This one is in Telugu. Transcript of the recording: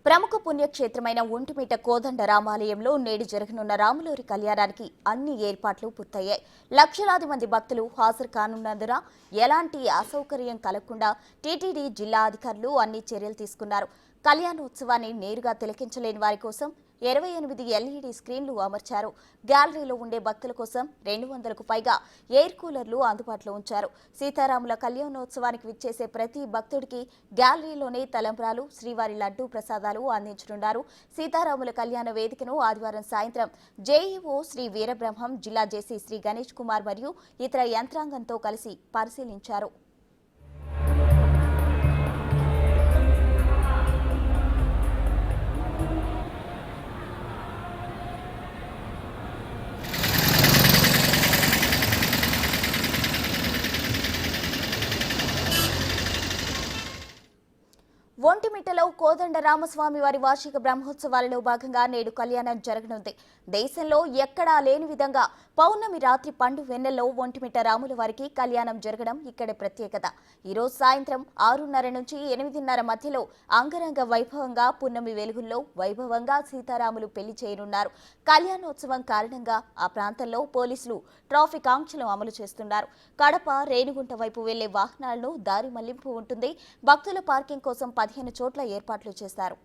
ప్రముఖ పుణ్యక్షేత్రమైన ఒంటిమిట్ట కోదండ రామాలయంలో నేడు జరగనున్న రాములవారి కళ్యాణానికి అన్ని ఏర్పాట్లు పూర్తయ్యాయి. లక్షలాది మంది భక్తులు హాజరు కానున్నందున ఎలాంటి అసౌకర్యం కలగకుండా టీటీడీ జిల్లా అధికారులు అన్ని చర్యలు తీసుకున్నారు. కళ్యాణోత్సవాన్ని నేరుగా తిలకించలేని వారి కోసం 28 ఎల్ఈడీ స్క్రీన్లు అమర్చారు. గ్యాలరీలో ఉండే భక్తుల కోసం 200కు పైగా ఎయిర్ కూలర్లు అందుబాటులో ఉంచారు. సీతారాముల కళ్యాణోత్సవానికి విచ్చేసే ప్రతి భక్తుడికి గ్యాలరీలోనే తలంబ్రాలు, శ్రీవారి లడ్డూ ప్రసాదాలు అందించనున్నారు. సీతారాముల కళ్యాణ వేదికను ఆదివారం సాయంత్రం జేఈఓ శ్రీ వీరబ్రహ్మం, జిల్లా జేసీ శ్రీ గణేష్ కుమార్ మరియు ఇతర యంత్రాంగంతో కలిసి పరిశీలించారు. ఒంటిమిట్టలో కోదండ రామస్వామి వారి వార్షిక బ్రహ్మోత్సవాలలో భాగంగా నేడు కళ్యాణం జరగనుంది. దేశంలో ఎక్కడా లేని విధంగా పౌర్ణమి రాత్రి పండు వెన్నెల్లో ఒంటిమిట్ట రాముల వారికి కళ్యాణం జరగడం ఇక్కడి ప్రత్యేకత. ఈరోజు సాయంత్రం 6:30 నుంచి 8:30 మధ్యలో అంగరంగ వైభవంగా పున్నమి వెలుగుల్లో వైభవంగా సీతారాములు పెళ్లి చేయనున్నారు. కళ్యాణోత్సవం కారణంగా ఆ ప్రాంతంలో పోలీసులు ట్రాఫిక్ ఆంక్షలు అమలు చేస్తున్నారు. కడప, రేణిగుంట వైపు వెళ్లే వాహనాలను దారి మళ్లింపు ఉంటుంది. భక్తుల పార్కింగ్ కోసం 15 చోట్ల ఏర్పాట్లు చేశారు.